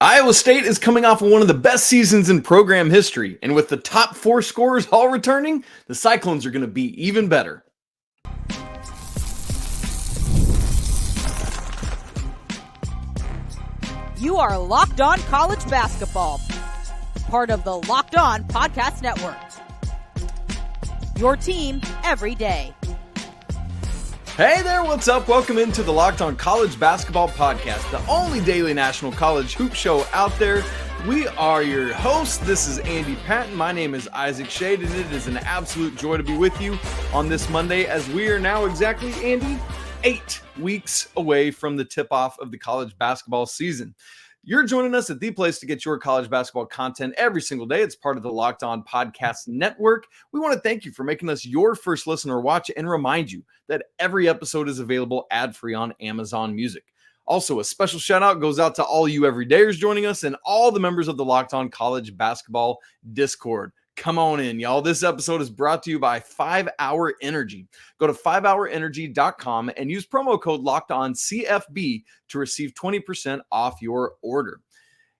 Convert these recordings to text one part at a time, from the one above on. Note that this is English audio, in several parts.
Iowa State is coming off of one of the best seasons in program history, and with the top 4 scorers all returning, the Cyclones are going to be even better. You are Locked On College Basketball, part of the Locked On Podcast Network. Your team every day. Hey there, what's up? Welcome into the Locked On College Basketball Podcast, the only daily national college hoop show out there. We are your hosts. This is Andy Patton. My name is Isaac Shade, and it is an absolute joy to be with you on this Monday as we are now exactly, Andy, 8 weeks away from the tip-off of the college basketball season. You're joining us at the place to get your college basketball content every single day. It's part of the Locked On Podcast Network. We want to thank you for making us your first listen or watch and remind you that every episode is available ad-free on Amazon Music. Also, a special shout out goes out to all you everydayers joining us and all the members of the Locked On College Basketball Discord. Come on in, y'all. This episode is brought to you by 5 Hour Energy. Go to 5hourenergy.com and use promo code LOCKEDONCFB to receive 20% off your order.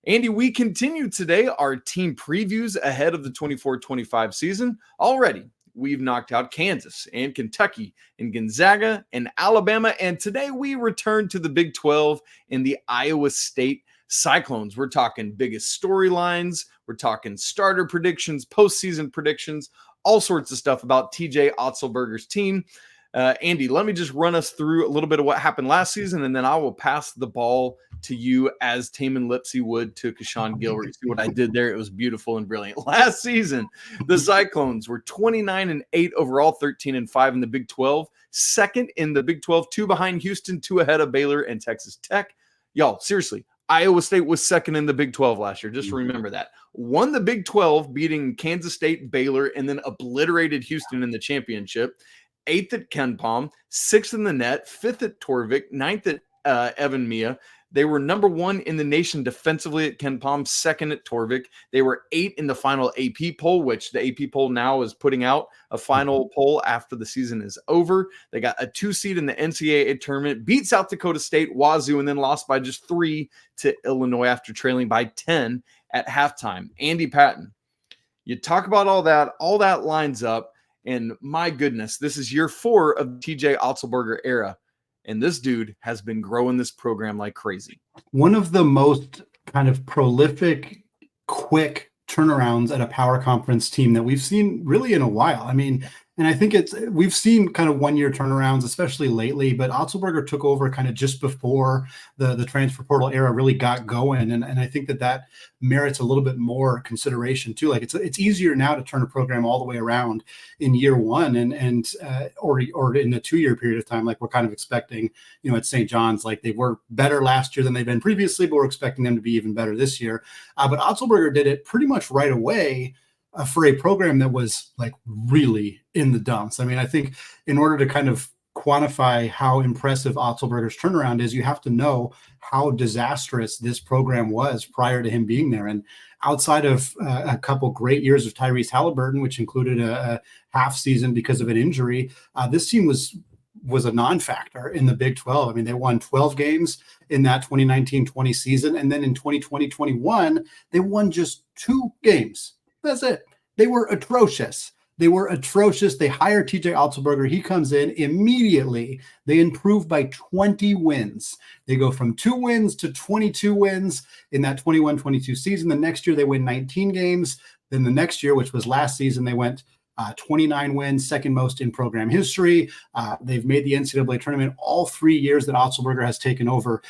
Andy, we continue today our team previews ahead of the 24-25 season. Already, we've knocked out Kansas and Kentucky and Gonzaga and Alabama, and today we return to the Big 12 in the Iowa State Cyclones. We're talking biggest storylines. We're talking starter predictions, postseason predictions, all sorts of stuff about TJ Otzelberger's team. Andy, let me just run us through a little bit of what happened last season, and then I will pass the ball to you as Tamin Lipsey would to Keshon Gilbert. You see what I did there? It was beautiful and brilliant. Last season, the Cyclones were 29-8 overall, 13-5 in the Big 12, second in the Big 12, 2 behind Houston, 2 ahead of Baylor and Texas Tech. Y'all, seriously, Iowa State was second in the Big 12 last year. Just remember that. Won the Big 12, beating Kansas State, Baylor, and then obliterated Houston in the championship. 8th at KenPom, 6th in the net, 5th at Torvik, 9th at Evan Mia. They were number 1 in the nation defensively at KenPom, 2nd at Torvik. They were 8 in the final AP poll, which the AP poll now is putting out a final poll after the season is over. They got a 2 seed in the NCAA tournament, beat South Dakota State, Wazoo, and then lost by just 3 to Illinois after trailing by 10 at halftime. Andy Patton, you talk about all that lines up, and my goodness, this is year 4 of the TJ Otzelberger era. And this dude has been growing this program like crazy. One of the most kind of prolific, quick turnarounds at a power conference team that we've seen really in a while. I mean, and I think we've seen kind of 1-year turnarounds, especially lately, but Otzelberger took over kind of just before the transfer portal era really got going. And I think that merits a little bit more consideration too. Like it's easier now to turn a program all the way around in year 1 or in a 2-year period of time, like we're kind of expecting, at St. John's. Like they were better last year than they've been previously, but we're expecting them to be even better this year. But Otzelberger did it pretty much right away. For a program that was like really in the dumps. I mean, I think in order to kind of quantify how impressive Otzelberger's turnaround is, you have to know how disastrous this program was prior to him being there. And outside of a couple great years of Tyrese Halliburton, which included a half season because of an injury, this team was a non-factor in the Big 12. I mean, they won 12 games in that 2019-20 season. And then in 2020-21, they won just 2 games. That's it. They were atrocious. They hired TJ Otzelberger. He comes in immediately. They improve by 20 wins. They go from 2 wins to 22 wins in that 21-22 season. The next year, they win 19 games. Then the next year, which was last season, they went 29 wins, second most in program history. They've made the NCAA tournament all 3 years that Otzelberger has taken over.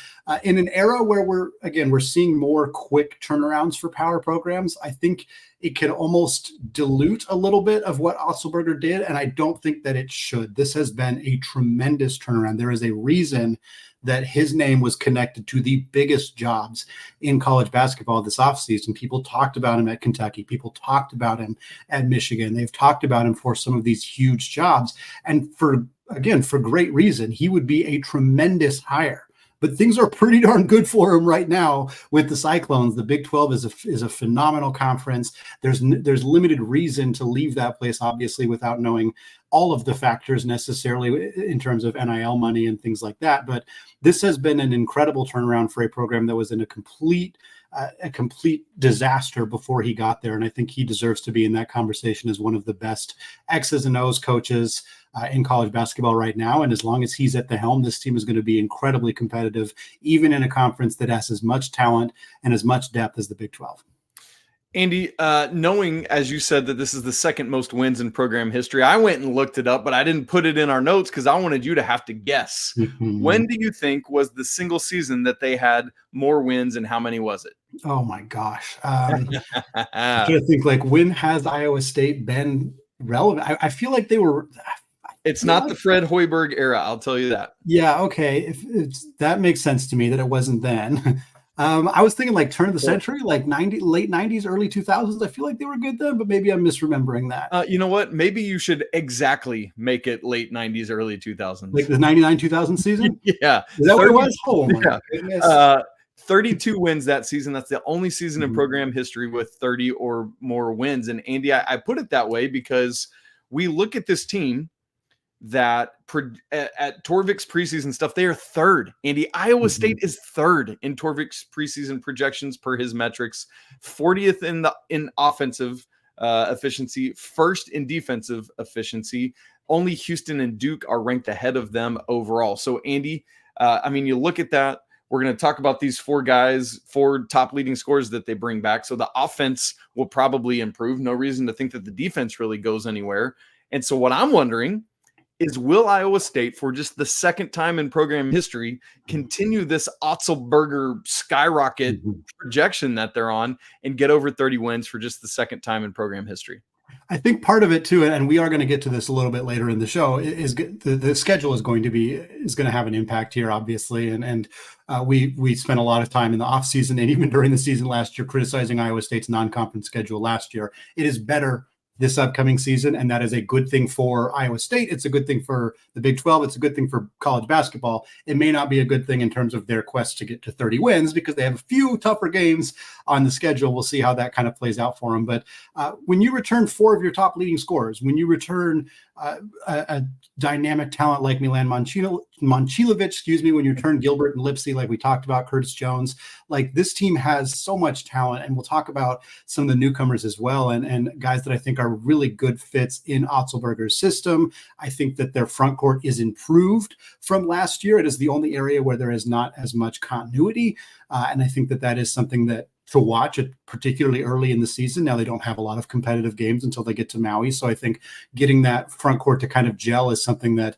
In an era where we're seeing more quick turnarounds for power programs, I think it can almost dilute a little bit of what Otzelberger did, and I don't think that it should. This has been a tremendous turnaround. There is a reason that his name was connected to the biggest jobs in college basketball this offseason. People talked about him at Kentucky. People talked about him at Michigan. They've talked about him for some of these huge jobs. And for great reason. He would be a tremendous hire. But things are pretty darn good for him right now with the Cyclones. The Big 12 is a phenomenal conference. There's limited reason to leave that place, obviously, without knowing all of the factors necessarily in terms of NIL money and things like that. But this has been an incredible turnaround for a program that was in a complete a complete disaster before he got there. And I think he deserves to be in that conversation as one of the best X's and O's coaches in college basketball right now. And as long as he's at the helm, this team is going to be incredibly competitive, even in a conference that has as much talent and as much depth as the Big 12. Andy, knowing, as you said, that this is the second most wins in program history, I went and looked it up, but I didn't put it in our notes because I wanted you to have to guess. Mm-hmm. When do you think was the single season that they had more wins, and how many was it? Oh, my gosh. I'm trying to think, like, when has Iowa State been relevant? I feel like they were – It's not the Fred Hoiberg era, I'll tell you that. Yeah, okay. If that makes sense to me that it wasn't then. I was thinking like turn of the century, like late 90s, early 2000s. I feel like they were good then, but maybe I'm misremembering that. You know what? Maybe you should exactly make it late 90s, early 2000s. Like the 99-2000 season? Yeah. Is that what it was? Oh, my goodness. 32 wins that season. That's the only season in program history with 30 or more wins. And Andy, I put it that way because we look at this team that at Torvik's preseason stuff, they are third. Andy, Iowa State is third in Torvik's preseason projections per his metrics, 40th in offensive efficiency, first in defensive efficiency. Only Houston and Duke are ranked ahead of them overall. So Andy, I mean, you look at that. We're going to talk about these four top leading scorers that they bring back. So the offense will probably improve. No reason to think that the defense really goes anywhere. And so what I'm wondering is, will Iowa State, for just the second time in program history, continue this Otzelberger skyrocket projection that they're on and get over 30 wins for just the second time in program history? I think part of it too, and we are going to get to this a little bit later in the show, is the schedule is going to have an impact here, obviously. And we spent a lot of time in the offseason and even during the season last year criticizing Iowa State's non-conference schedule last year. It is better this upcoming season, and that is a good thing for Iowa State. It's a good thing for the Big 12. It's a good thing for college basketball. It may not be a good thing in terms of their quest to get to 30 wins because they have a few tougher games on the schedule. We'll see how that kind of plays out for them. But when you return four of your top leading scorers, when you return a dynamic talent like Milan Momcilovic, when you return Gilbert and Lipsey, like we talked about, Curtis Jones, like this team has so much talent. And we'll talk about some of the newcomers as well, and guys that I think are really good fits in Otzelberger's system. I think that their front court is improved from last year. It is the only area where there is not as much continuity. And I think that is something that to watch it, particularly early in the season. Now they don't have a lot of competitive games until they get to Maui. So I think getting that front court to kind of gel is something that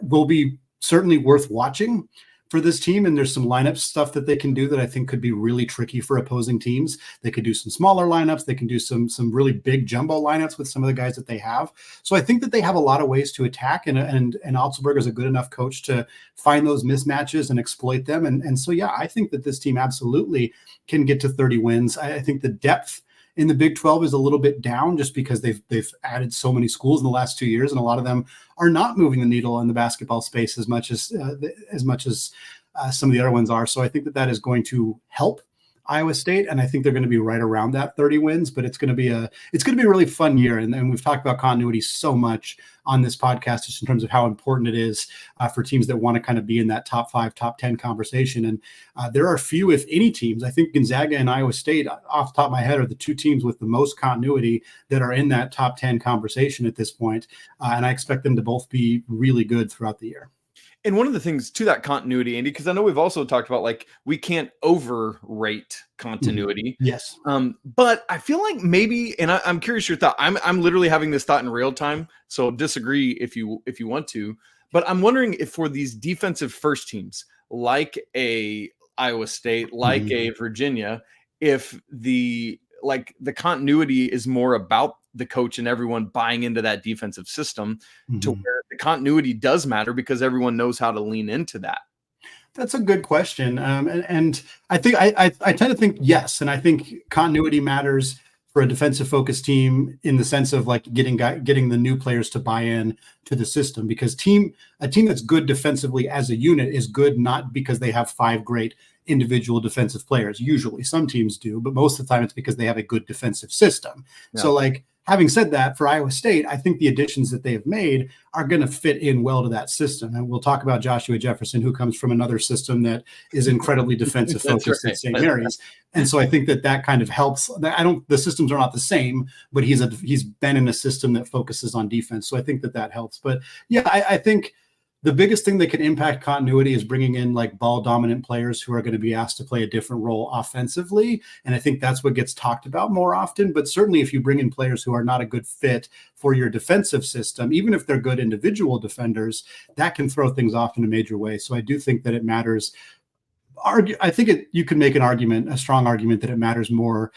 will be certainly worth watching for this team. And there's some lineup stuff that they can do that I think could be really tricky for opposing teams. They could do some smaller lineups. They can do some really big jumbo lineups with some of the guys that they have. So I think that they have a lot of ways to attack, and Otzelberger is a good enough coach to find those mismatches and exploit them. And so, yeah, I think that this team absolutely can get to 30 wins. I think the depth in the Big 12 is a little bit down just because they've added so many schools in the last 2 years, and a lot of them are not moving the needle in the basketball space as much as some of the other ones are. So I think that is going to help Iowa State, and I think they're going to be right around that 30 wins. But it's going to be a really fun year, and we've talked about continuity so much on this podcast, just in terms of how important it is for teams that want to kind of be in that top 5, top 10 conversation. And there are few, if any, teams. I think Gonzaga and Iowa State, off the top of my head, are the two teams with the most continuity that are in that top 10 conversation at this point. And I expect them to both be really good throughout the year. And one of the things to that continuity, Andy, because I know we've also talked about, like, we can't overrate continuity. Yes. But I feel like maybe, and I'm curious your thought. I'm literally having this thought in real time, so disagree if you want to. But I'm wondering if for these defensive first teams, like a Iowa State, like a Virginia, if the continuity is more about the coach and everyone buying into that defensive system to where the continuity does matter because everyone knows how to lean into that. That's a good question. And I think I tend to think yes. And I think continuity matters for a defensive focused team in the sense of like getting the new players to buy in to the system, because a team that's good defensively as a unit is good, not because they have 5 great individual defensive players. Usually some teams do, but most of the time it's because they have a good defensive system. Yeah. So like Having said that, for Iowa State, I think the additions that they have made are going to fit in well to that system. And we'll talk about Joshua Jefferson, who comes from another system that is incredibly defensive focused at St. Mary's. And so I think that kind of helps. The systems are not the same, but he's been in a system that focuses on defense. So I think that helps. But yeah, I think the biggest thing that can impact continuity is bringing in like ball dominant players who are going to be asked to play a different role offensively. And I think that's what gets talked about more often. But certainly if you bring in players who are not a good fit for your defensive system, even if they're good individual defenders, that can throw things off in a major way. So I do think that it matters. I think you can make a strong argument that it matters more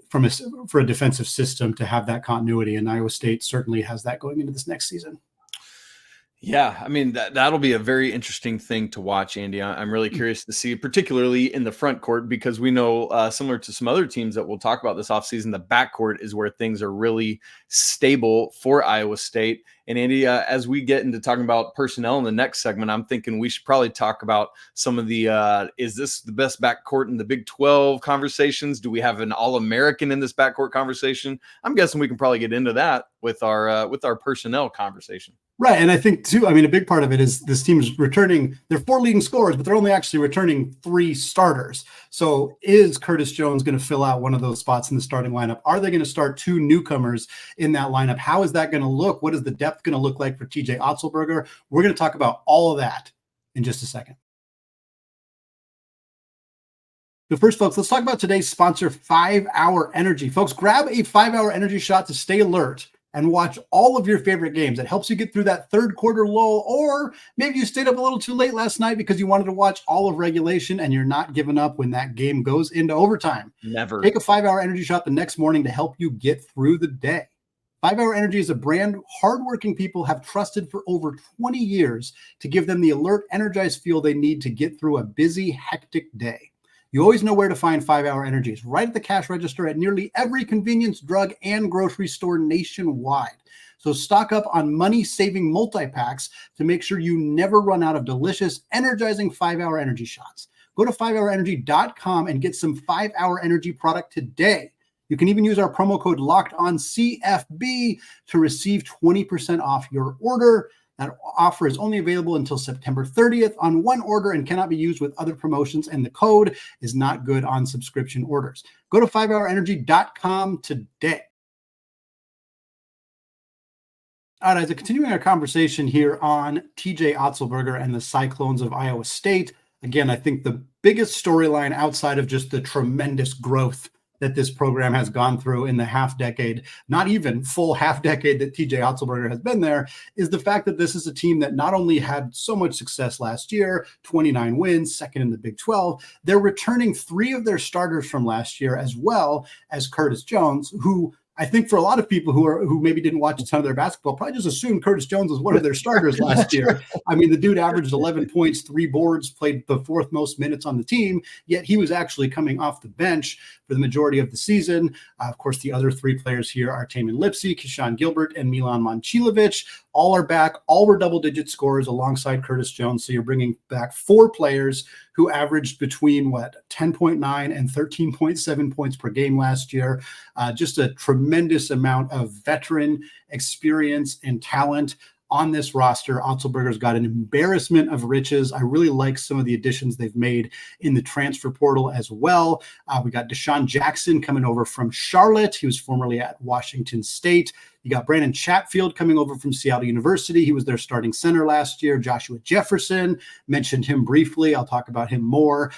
for a defensive system to have that continuity. And Iowa State certainly has that going into this next season. Yeah, I mean, that'll be a very interesting thing to watch, Andy. I'm really curious to see, particularly in the front court, because we know, similar to some other teams that we'll talk about this offseason, the backcourt is where things are really stable for Iowa State. And Andy, as we get into talking about personnel in the next segment, I'm thinking we should probably talk about some of the, is this the best backcourt in the Big 12 conversations? Do we have an All-American in this backcourt conversation? I'm guessing we can probably get into that with our personnel conversation. Right. And I think, too, a big part of it is this team is returning their 4 leading scorers, but they're only actually returning 3 starters. So is Curtis Jones going to fill out one of those spots in the starting lineup? Are they going to start 2 newcomers in that lineup? How is that going to look? What is the depth going to look like for TJ Otzelberger? We're going to talk about all of that in just a second. But first, folks, let's talk about today's sponsor, 5-Hour Energy. Folks, grab a 5-Hour Energy shot to stay alert and watch all of your favorite games. It helps you get through that third quarter lull, or maybe you stayed up a little too late last night because you wanted to watch all of regulation and you're not giving up when that game goes into overtime. Never. Take a 5-Hour Energy shot the next morning to help you get through the day. 5-Hour Energy is a brand hardworking people have trusted for over 20 years to give them the alert, energized feel they need to get through a busy, hectic day. You always know where to find 5-Hour Energy. It's right at the cash register at nearly every convenience, drug, and grocery store nationwide. So stock up on money-saving multi-packs to make sure you never run out of delicious, energizing 5-Hour Energy shots. Go to 5hourenergy.com and get some 5-Hour Energy product today. You can even use our promo code LOCKEDONCFB to receive 20% off your order. That offer is only available until September 30th on one order and cannot be used with other promotions, and the code is not good on subscription orders. Go to 5hourenergy.com today. All right, as continuing our conversation here on TJ Otzelberger and the Cyclones of Iowa State, again, I think the biggest storyline outside of just the tremendous growth that this program has gone through in the half-decade, not even full half-decade that TJ Otzelberger has been there, is the fact that this is a team that not only had so much success last year, 29 wins, second in the Big 12, they're returning 3 of their starters from last year, as well as Curtis Jones, who I think for a lot of people who maybe didn't watch a ton of their basketball probably just assumed Curtis Jones was one of their starters last year. The dude averaged 11 points, 3 boards, played the 4th most minutes on the team, yet he was actually coming off the bench for the majority of the season. Of course, the other 3 players here are Tamin Lipsey, Keshon Gilbert, and Milan Momcilovic. All are back. All were double-digit scorers alongside Curtis Jones. So you're bringing back 4 players who averaged between 10.9 and 13.7 points per game last year. Just a tremendous amount of veteran experience and talent on this roster. Otzelberger's got an embarrassment of riches. I really like some of the additions they've made in the transfer portal as well. We got Deshaun Jackson coming over from Charlotte. He was formerly at Washington State. You got Brandon Chatfield coming over from Seattle University. He was their starting center last year. Joshua Jefferson, mentioned him briefly. I'll talk about him more.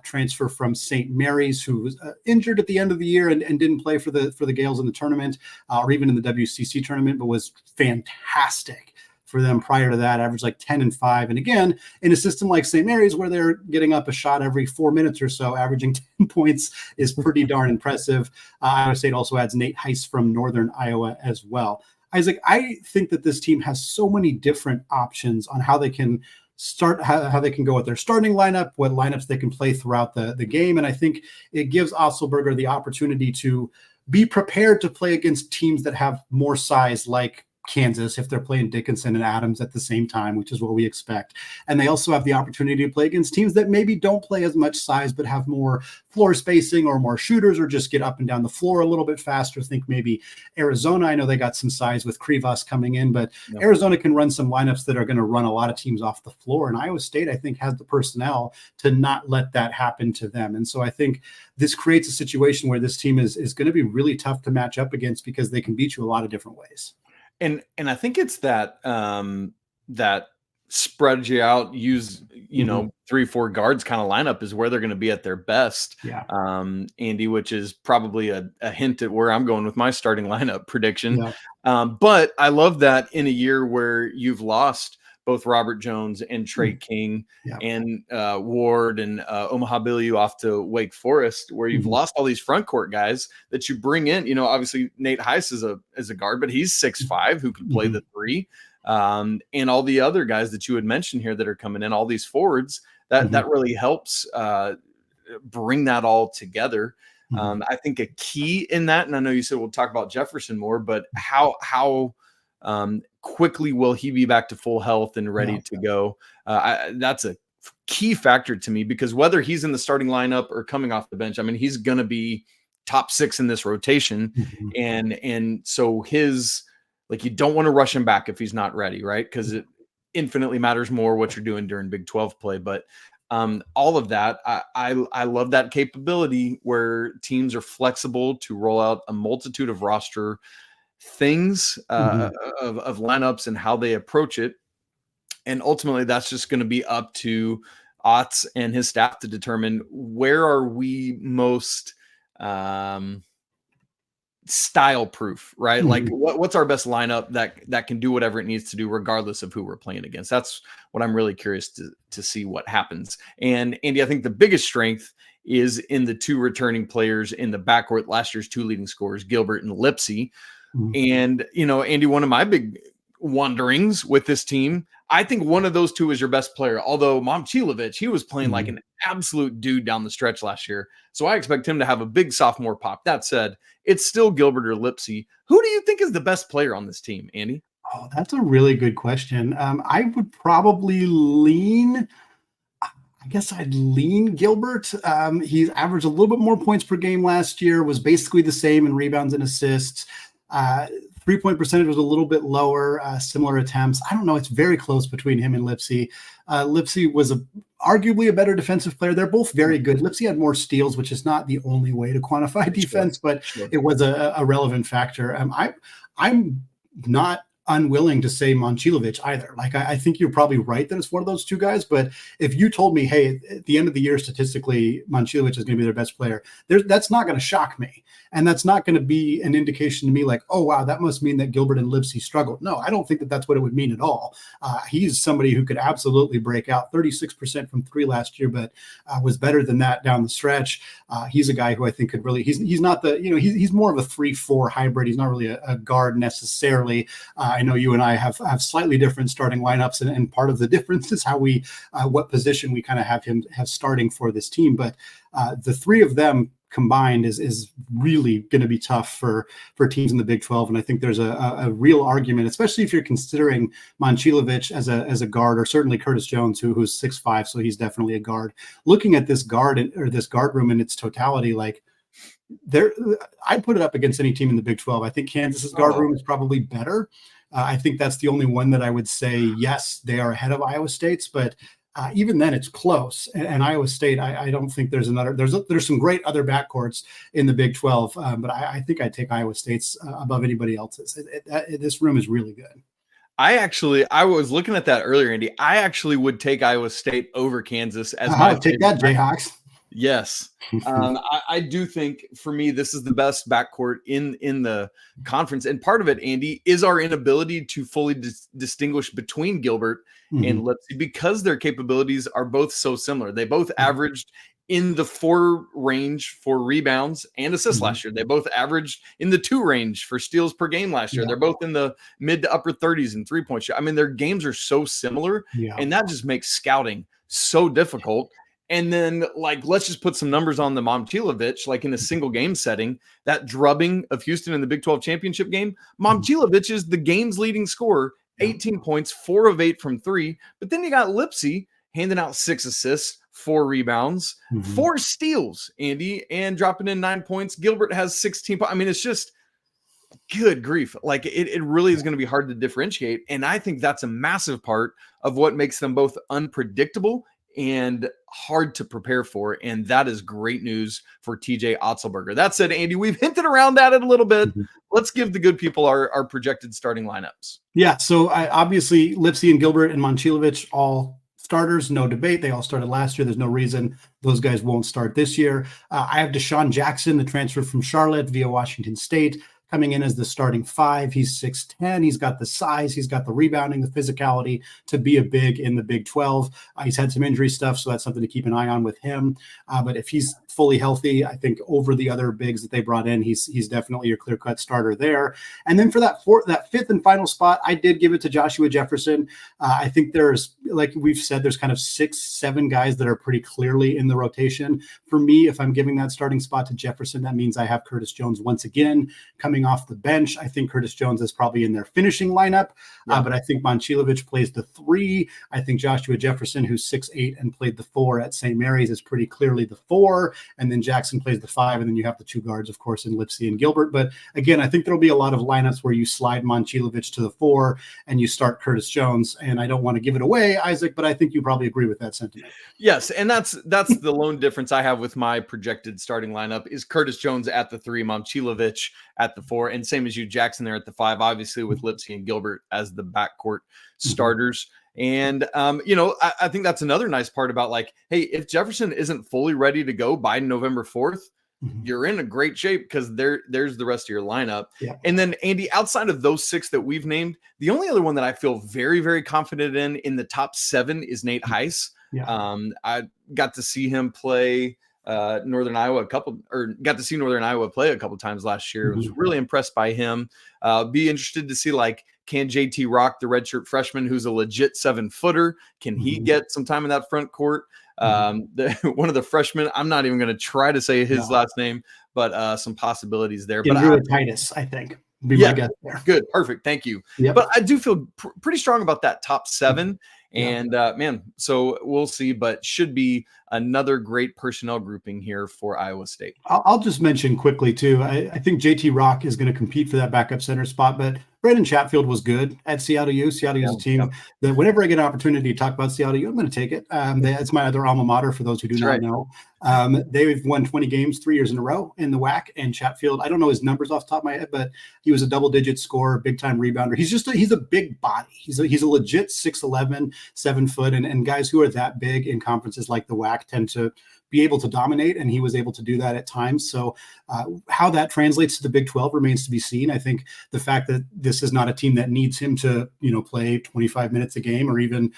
Transfer from St. Mary's, who was injured at the end of the year and didn't play for the Gales in the tournament or even in the WCC tournament, but was fantastic for them prior to that, averaged like 10 and 5. And again, in a system like St. Mary's, where they're getting up a shot every 4 minutes or so, averaging 10 points is pretty darn impressive. Iowa State also adds Nate Heiss from Northern Iowa as well. Isaac, I think that this team has so many different options on how they can start, how they can go with their starting lineup, what lineups they can play throughout the game. And I think it gives Otzelberger the opportunity to be prepared to play against teams that have more size, like Kansas if they're playing Dickinson and Adams at the same time, which is what we expect. And they also have the opportunity to play against teams that maybe don't play as much size, but have more floor spacing or more shooters, or just get up and down the floor a little bit faster. Think maybe Arizona. I know they got some size with Krivas coming in, but Arizona can run some lineups that are going to run a lot of teams off the floor. And Iowa State, I think, has the personnel to not let that happen to them. And so I think this creates a situation where this team is going to be really tough to match up against, because they can beat you a lot of different ways. And I think it's that that spread you out, use 3-4 guards kind of lineup is where they're going to be at their best. Yeah. Andy, which is probably a hint at where I'm going with my starting lineup prediction. Yeah. But I love that in a year where you've lost both Robert Jones and Trey King and Ward and Omaha Billy off to Wake Forest, where you've lost all these front court guys that you bring in. Obviously Nate Heiss is a guard, but he's 6'5", who can play the three. And all the other guys that you had mentioned here that are coming in, all these forwards, that really helps bring that all together. I think a key in that, and I know you said we'll talk about Jefferson more, but how quickly will he be back to full health and ready to go? That's a key factor to me, because whether he's in the starting lineup or coming off the bench, I mean, he's going to be top 6 in this rotation. And so you don't want to rush him back if he's not ready, right? Because it infinitely matters more what you're doing during Big 12 play. But all of that, I love that capability where teams are flexible to roll out a multitude of roster things of lineups and how they approach it. And ultimately that's just going to be up to Otz and his staff to determine where are we most style proof, right? Like what's our best lineup that can do whatever it needs to do regardless of who we're playing against. That's what I'm really curious to see what happens. And Andy, I think the biggest strength is in the 2 returning players in the backcourt, last year's 2 leading scorers, Gilbert and Lipsey. And, Andy, one of my big wonderings with this team, I think one of those 2 is your best player. Although Momcilovic, he was playing like an absolute dude down the stretch last year. So I expect him to have a big sophomore pop. That said, it's still Gilbert or Lipsey. Who do you think is the best player on this team, Andy? Oh, that's a really good question. I would probably lean Gilbert. He's averaged a little bit more points per game last year, was basically the same in rebounds and assists. 3-point percentage was a little bit lower, similar attempts. I don't know. It's very close between him and Lipsey. Lipsey was arguably a better defensive player. They're both very good. Lipsey had more steals, which is not the only way to quantify defense, but it was a relevant factor. I'm not unwilling to say Momcilovic either. Like, I think you're probably right that it's one of those 2 guys, but if you told me, hey, at the end of the year, statistically, Momcilovic is going to be their best player, that's not going to shock me. And that's not going to be an indication to me like, oh, wow, that must mean that Gilbert and Lipsey struggled. No, I don't think that that's what it would mean at all. He's somebody who could absolutely break out. 36% from 3 last year, but was better than that down the stretch. He's a guy who I think could really, he's not the, he's more of a 3-4 hybrid. He's not really a guard necessarily. I know you and I have slightly different starting lineups, and part of the difference is how we, what position we kind of have him starting for this team. But the 3 of them combined is really going to be tough for teams in the Big 12. And I think there's a real argument, especially if you're considering Momcilovic as a guard, or certainly Curtis Jones, who's 6'5", so he's definitely a guard. Looking at this guard room in its totality, like, I'd put it up against any team in the Big 12. I think Kansas's guard room is probably better. I think that's the only one that I would say, yes, they are ahead of Iowa State's, but even then it's close. And Iowa State, I don't think there's some great other backcourts in the Big 12, but I think I'd take Iowa State's above anybody else's. This room is really good. I was looking at that earlier, Andy. I actually would take Iowa State over Kansas as my take that, Jayhawks. Yes. I do think for me, this is the best backcourt in the conference. And part of it, Andy, is our inability to fully distinguish between Gilbert and Lipsey, because their capabilities are both so similar. They both averaged in the 4 range for rebounds and assists last year. They both averaged in the 2 range for steals per game last year. They're both in the mid to upper 30s in 3-point shot. I mean, their games are so similar, and that just makes scouting so difficult. And then, like, let's just put some numbers on the Momcilovic, like in a single game setting, that drubbing of Houston in the Big 12 championship game. Momcilovic is the game's leading scorer, 18 points, 4 of 8 from 3. But then you got Lipsey handing out 6 assists, 4 rebounds, 4 steals, Andy, and dropping in 9 points. Gilbert has 16 points. I mean, it's just good grief. Like, it really is going to be hard to differentiate. And I think that's a massive part of what makes them both unpredictable and hard to prepare for. And that is great news for TJ Otzelberger. That said, Andy, we've hinted around at it a little bit. Let's give the good people our projected starting lineups. Yeah. So obviously Lipsey and Gilbert and Momcilovic, all starters, no debate. They all started last year. There's no reason those guys won't start this year. I have Deshaun Jackson, the transfer from Charlotte via Washington State, coming in as the starting 5. He's 6'10". He's got the size. He's got the rebounding, the physicality to be a big in the Big 12. He's had some injury stuff, so that's something to keep an eye on with him. But if he's fully healthy, I think over the other bigs that they brought in, he's definitely your clear-cut starter there. And then for that fifth and final spot, I did give it to Joshua Jefferson. I think there's, like we've said, there's kind of 6-7 guys that are pretty clearly in the rotation. For me, if I'm giving that starting spot to Jefferson, that means I have Curtis Jones once again coming off the bench. I think Curtis Jones is probably in their finishing lineup, but I think Momcilovic plays the 3. I think Joshua Jefferson, who's 6'8" and played the 4 at St. Mary's, is pretty clearly the 4. And then Jackson plays the 5. And then you have the 2 guards, of course, in Lipsey and Gilbert. But again, I think there'll be a lot of lineups where you slide Momcilovic to the 4 and you start Curtis Jones. And I don't want to give it away, Isaac, but I think you probably agree with that sentiment. Yes, and that's the lone difference I have with my projected starting lineup is Curtis Jones at the 3, Momcilovic at the 4, and same as you, Jackson there at the 5, obviously with Lipsey and Gilbert as the backcourt starters. And, I think that's another nice part about, like, hey, if Jefferson isn't fully ready to go by November 4th, you're in a great shape because there's the rest of your lineup. Yeah. And then, Andy, outside of those 6 that we've named, the only other one that I feel very, very confident in the top 7 is Nate Heiss. Yeah. I got to see him play Northern Iowa got to see Northern Iowa play a couple times last year. I was really impressed by him. Be interested to see, like, can JT Rock, the redshirt freshman, who's a legit 7-footer, can he get some time in that front court? One of the freshmen, I'm not even going to try to say his last name, but some possibilities there. But Titus, I think. Be my guess there. Good. Perfect. Thank you. Yep. But I do feel pretty strong about that top 7. And so we'll see, but should be another great personnel grouping here for Iowa State. I'll just mention quickly too. I think JT Rock is going to compete for that backup center spot, but Brandon Chatfield was good at Seattle U. Seattle U is a team that whenever I get an opportunity to talk about Seattle U, I'm going to take it. It's my other alma mater for those who do not know. They've won 20 games 3 years in a row in the WAC, and Chatfield, I don't know his numbers off the top of my head, but he was a double-digit scorer, big-time rebounder. He's a big body. He's a legit 6'11", 7 foot, and guys who are that big in conferences like the WAC tend to be able to dominate, and he was able to do that at times. So how that translates to the Big 12 remains to be seen. I think the fact that this is not a team that needs him to, play 25 minutes a game or even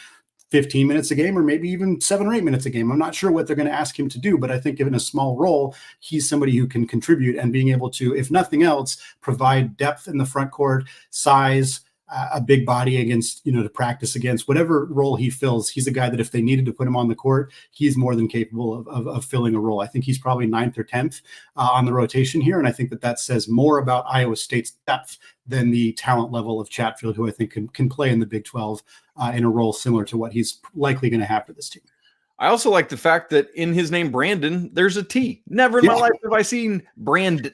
15 minutes a game or maybe even 7 or 8 minutes a game. I'm not sure what they're going to ask him to do, but I think given a small role, he's somebody who can contribute and being able to, if nothing else, provide depth in the front court, size, a big body against, to practice against, whatever role he fills. He's a guy that if they needed to put him on the court, he's more than capable of filling a role. I think he's probably 9th or 10th on the rotation here. And I think that says more about Iowa State's depth than the talent level of Chatfield, who I think can play in the Big 12 in a role similar to what he's likely going to have for this team. I also like the fact that in his name, Brandon, there's a T. Never in my life have I seen Brandon.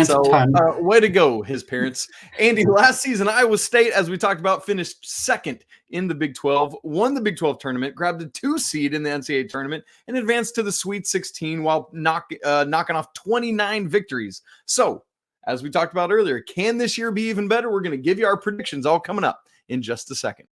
So, way to go, his parents. Andy, last season, Iowa State, as we talked about, finished 2nd in the Big 12, won the Big 12 tournament, grabbed a 2 seed in the NCAA tournament, and advanced to the Sweet 16 while knocking off 29 victories. So, as we talked about earlier, can this year be even better? We're going to give you our predictions all coming up in just a second.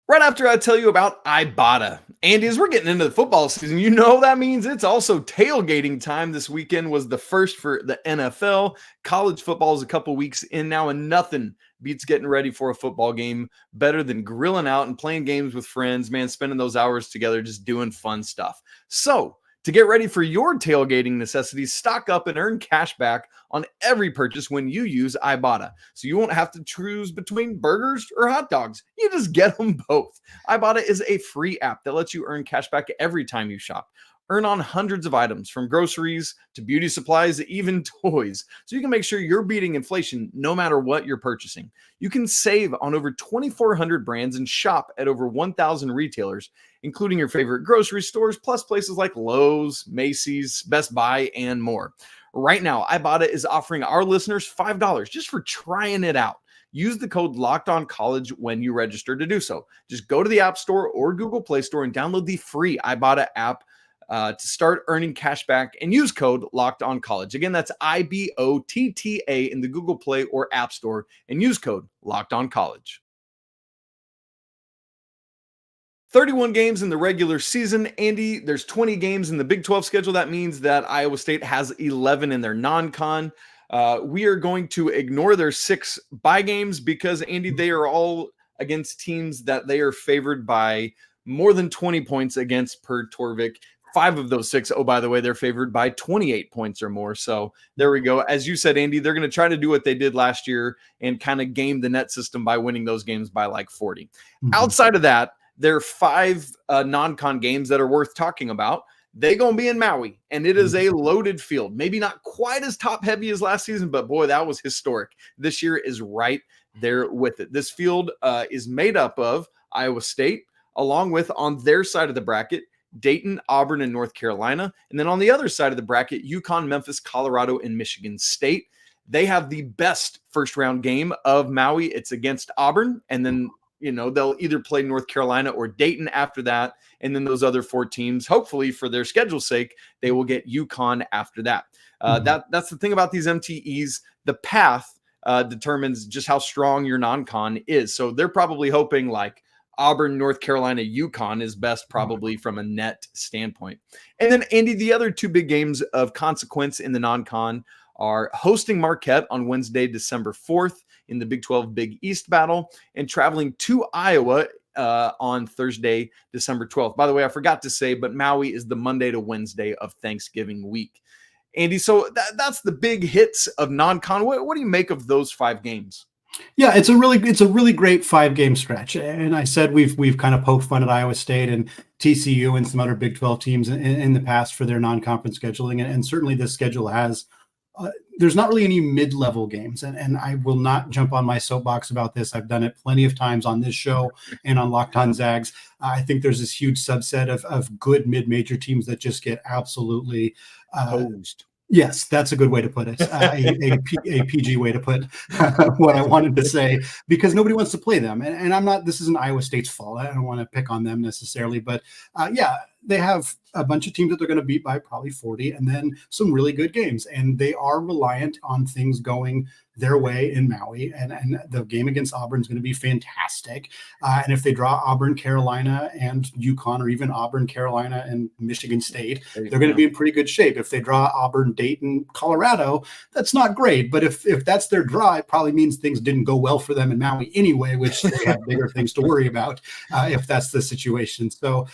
Right after I tell you about Ibotta. And as we're getting into the football season, that means it's also tailgating time. This weekend was the first for the NFL. College football is a couple weeks in now, and nothing beats getting ready for a football game better than grilling out and playing games with friends, man, spending those hours together just doing fun stuff. So To get ready for your tailgating necessities, stock up and earn cash back on every purchase when you use Ibotta. So you won't have to choose between burgers or hot dogs. You just get them both. Ibotta is a free app that lets you earn cash back every time you shop. Earn on hundreds of items, from groceries to beauty supplies, even toys. So you can make sure you're beating inflation no matter what you're purchasing. You can save on over 2,400 brands and shop at over 1,000 retailers, including your favorite grocery stores, plus places like Lowe's, Macy's, Best Buy, and more. Right now, Ibotta is offering our listeners $5 just for trying it out. Use the code LOCKEDONCOLLEGE when you register to do so. Just go to the App Store or Google Play Store and download the free Ibotta app to start earning cash back, and use code LOCKEDONCOLLEGE. Again, that's IBOTTA in the Google Play or App Store, and use code LOCKEDONCOLLEGE. 31 games in the regular season. Andy, there's 20 games in the Big 12 schedule. That means that Iowa State has 11 in their non-con. We are going to ignore their 6 bye games because, Andy, they are all against teams that they are favored by more than 20 points against per Torvik. 5 of those 6, oh, by the way, they're favored by 28 points or more. So there we go. As you said, Andy, they're going to try to do what they did last year and kind of game the net system by winning those games by like 40. Outside of that, there are 5 non-con games that are worth talking about. They going to be in Maui, and it is a loaded field. Maybe not quite as top-heavy as last season, but boy, that was historic. This year is right there with it. This field is made up of Iowa State, along with, on their side of the bracket, Dayton, Auburn, and North Carolina. And then on the other side of the bracket, UConn, Memphis, Colorado, and Michigan State. They have the best first-round game of Maui. It's against Auburn, and then they'll either play North Carolina or Dayton after that. And then those other 4 teams, hopefully for their schedule's sake, they will get UConn after that. That's the thing about these MTEs. The path determines just how strong your non-con is. So they're probably hoping like Auburn, North Carolina, UConn is best probably from a net standpoint. And then, Andy, the other 2 big games of consequence in the non-con are hosting Marquette on Wednesday, December 4th in the Big 12 Big East battle, and traveling to Iowa on Thursday, December 12th. By the way, I forgot to say, but Maui is the Monday to Wednesday of Thanksgiving week. Andy, so that's the big hits of non-con. What do you make of those 5 games? Yeah, it's a really great 5-game stretch. And I said we've kind of poked fun at Iowa State and TCU and some other Big 12 teams in the past for their non-conference scheduling. And certainly this schedule has there's not really any mid-level games. And I will not jump on my soapbox about this. I've done it plenty of times on this show and on Locked On Zags. I think there's this huge subset of good mid-major teams that just get absolutely hosed. Yes, that's a good way to put it. A PG way to put what I wanted to say, because nobody wants to play them. And I'm not, this isn't Iowa State's fault. I don't want to pick on them necessarily, but yeah, they have a bunch of teams that they're going to beat by probably 40, and then some really good games. And they are reliant on things going their way in Maui. And the game against Auburn is going to be fantastic. And if they draw Auburn, Carolina, and UConn, or even Auburn, Carolina, and Michigan State, they're going to be in pretty good shape. If they draw Auburn, Dayton, Colorado, that's not great. But if that's their draw, it probably means things didn't go well for them in Maui anyway, which they have bigger things to worry about if that's the situation. So,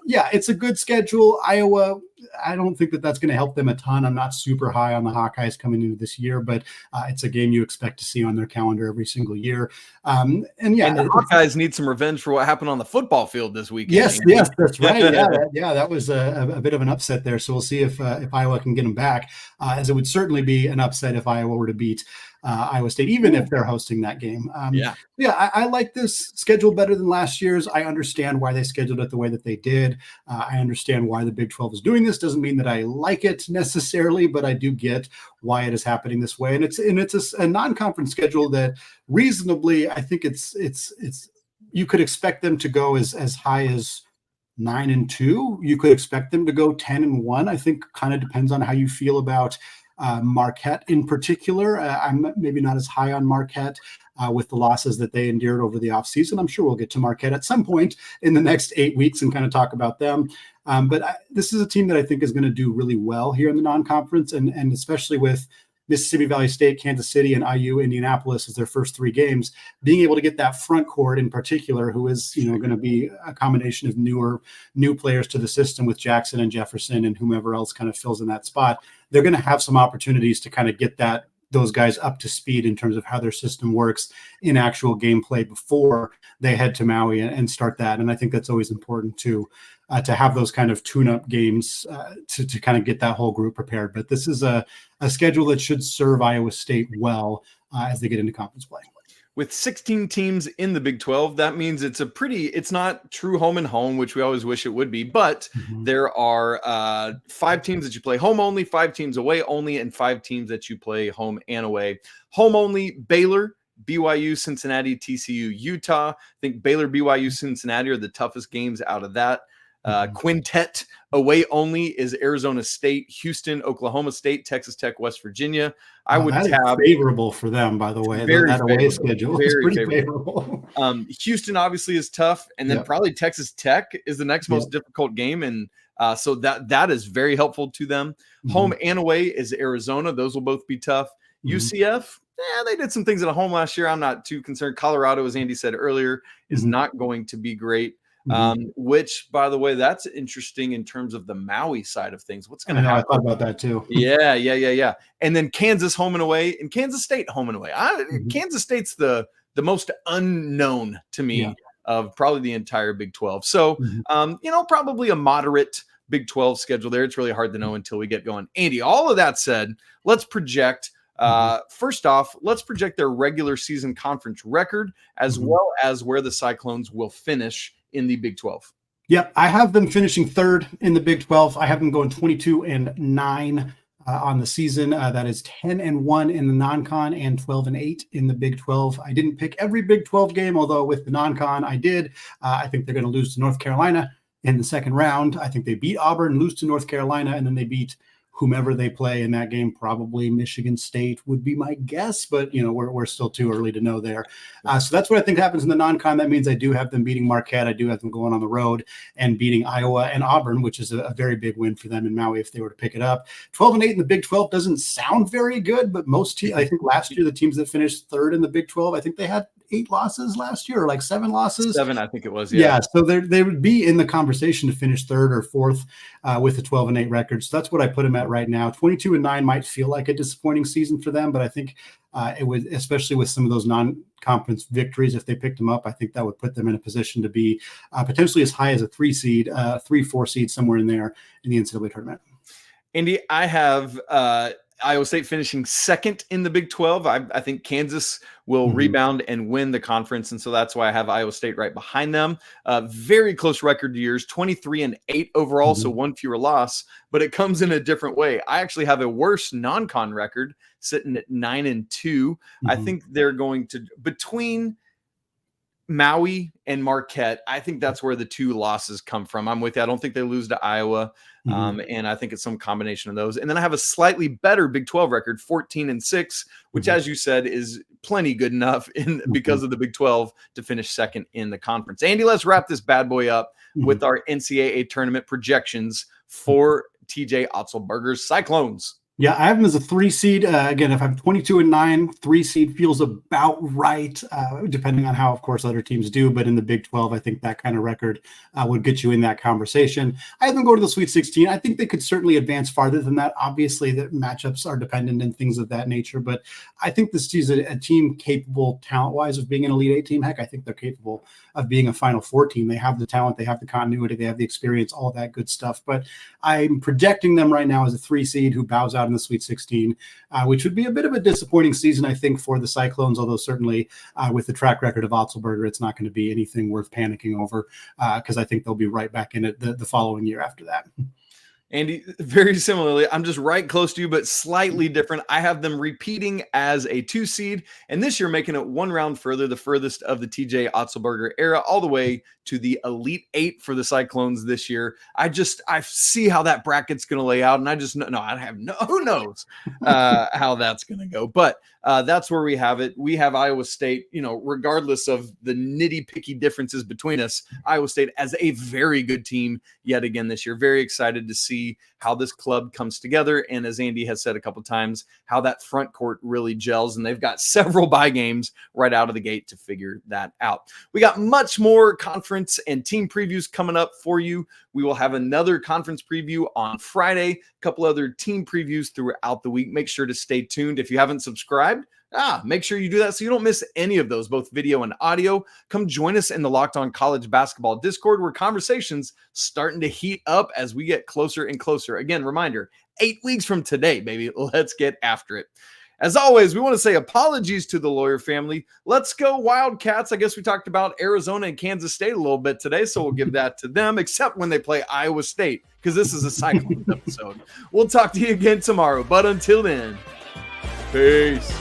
yeah, it's a good schedule. Iowa, I don't think that's going to help them a ton. I'm not super high on the Hawkeyes coming into this year, but it's a game you expect to see on their calendar every single year. And yeah, and the Hawkeyes need some revenge for what happened on the football field this weekend. Yes, that's right. Yeah, that was a bit of an upset there. So we'll see if Iowa can get them back, as it would certainly be an upset if Iowa were to beat Iowa State, even if they're hosting that game. I like this schedule better than last year's. I understand why they scheduled it the way that they did. I understand why the Big 12 is doing this. Doesn't mean that I like it necessarily, but I do get why it is happening this way. And it's a non-conference schedule that reasonably, I think it's you could expect them to go as high as 9-2. You could expect them to go 10-1. I think kind of depends on how you feel about Marquette in particular. I'm maybe not as high on Marquette with the losses that they endured over the offseason. I'm sure we'll get to Marquette at some point in the next 8 weeks and kind of talk about them. But this is a team that I think is going to do really well here in the non-conference, and especially with Mississippi Valley State, Kansas City, and IU Indianapolis as their first 3 games, being able to get that front court in particular, who is, going to be a combination of new players to the system with Jackson and Jefferson and whomever else kind of fills in that spot, they're going to have some opportunities to kind of get those guys up to speed in terms of how their system works in actual gameplay before they head to Maui and start that. And I think that's always important to have those kind of tune-up games to kind of get that whole group prepared. But this is a schedule that should serve Iowa State well as they get into conference play. With 16 teams in the Big 12, that means it's not true home and home, which we always wish it would be, but there are 5 teams that you play home only, 5 teams away only, and 5 teams that you play home and away. Home only, Baylor, BYU, Cincinnati, TCU, Utah. I think Baylor, BYU, Cincinnati are the toughest games out of that. Quintet. Away only is Arizona State, Houston, Oklahoma State, Texas Tech, West Virginia. I would tab favorable for them, by the way. That away schedule is pretty favorable. Houston obviously is tough, and then probably Texas Tech is the next most difficult game, and so that is very helpful to them. Home and away is Arizona; those will both be tough. UCF, they did some things at home last year. I'm not too concerned. Colorado, as Andy said earlier, is not going to be great. Which, by the way, that's interesting in terms of the Maui side of things. What's going to happen? I thought about that too. Yeah. And then Kansas home and away, and Kansas State home and away. Kansas State's the most unknown to me of probably the entire Big 12. So, probably a moderate Big 12 schedule there. It's really hard to know until we get going. Andy, all of that said, let's project. First off, let's project their regular season conference record as well as where the Cyclones will finish in the Big 12. Yep, I have them finishing 3rd in the Big 12. I have them going 22-9 on the season. That is 10-1 in the non-con and 12-8 in the Big 12. I didn't pick every Big 12 game, although with the non-con I did. I think they're going to lose to North Carolina in the second round. I think they beat Auburn, lose to North Carolina, and then they beat whomever they play in that game. Probably Michigan State would be my guess, but we're still too early to know there. So that's what I think happens in the non-con. That means I do have them beating Marquette. I do have them going on the road and beating Iowa and Auburn, which is a very big win for them in Maui if they were to pick it up. 12-8 in the Big 12 doesn't sound very good, but most teams, I think last year the teams that finished 3rd in the Big 12, I think they had 8 losses last year, or like 7 losses. 7, I think it was. Yeah. So they would be in the conversation to finish 3rd or 4th with a 12-8 record. So that's what I put them at right now. 22-9 might feel like a disappointing season for them, but I think it would, especially with some of those non-conference victories, if they picked them up, I think that would put them in a position to be potentially as high as a 3-4 seed somewhere in there in the NCAA tournament. Andy, I have Iowa State finishing 2nd in the Big 12. I think Kansas will rebound and win the conference, and so that's why I have Iowa State right behind them. Very close record years, 23-8 overall, so 1 fewer loss, but it comes in a different way. I actually have a worse non-con record, sitting at 9-2. I think they're going to, between Maui and Marquette, I think that's where the 2 losses come from. I'm with you. I don't think they lose to Iowa. And I think it's some combination of those. And then I have a slightly better Big 12 record, 14-6, which, as you said, is plenty good enough because of the Big 12 to finish 2nd in the conference. Andy, let's wrap this bad boy up with our NCAA tournament projections for TJ Otzelberger's Cyclones. Yeah, I have them as a 3 seed. Again, if I'm 22-9, 3 seed feels about right, depending on how, of course, other teams do. But in the Big 12, I think that kind of record would get you in that conversation. I have them go to the Sweet 16. I think they could certainly advance farther than that. Obviously, the matchups are dependent and things of that nature. But I think this is a team capable, talent-wise, of being an Elite 8 team. Heck, I think they're capable of being a Final Four team. They have the talent, they have the continuity, they have the experience, all that good stuff. But I'm projecting them right now as a 3 seed who bows out in the Sweet 16, which would be a bit of a disappointing season, I think, for the Cyclones, although certainly with the track record of Otzelberger, it's not going to be anything worth panicking over because I think they'll be right back in it the following year after that. Andy, very similarly, I'm just right close to you, but slightly different. I have them repeating as a 2 seed, and this year making it 1 round further, the furthest of the TJ Otzelberger era, all the way to the Elite 8 for the Cyclones this year. I see how that bracket's going to lay out, and who knows how that's going to go. But that's where we have it. We have Iowa State, regardless of the nitty-picky differences between us, Iowa State as a very good team yet again this year. Very excited to see see how this club comes together. And as Andy has said a couple times, how that front court really gels. And they've got several bye games right out of the gate to figure that out. We got much more conference and team previews coming up for you. We will have another conference preview on Friday, a couple other team previews throughout the week. Make sure to stay tuned. If you haven't subscribed, make sure you do that so you don't miss any of those, both video and audio. Come join us in the Locked On College Basketball Discord, where conversations starting to heat up as we get closer and closer. Again, reminder, 8 weeks from today, baby. Let's get after it. As always, we want to say apologies to the Lawyer family. Let's go Wildcats. I guess we talked about Arizona and Kansas State a little bit today, so we'll give that to them, except when they play Iowa State, because this is a Cyclones episode. We'll talk to you again tomorrow, but until then, peace.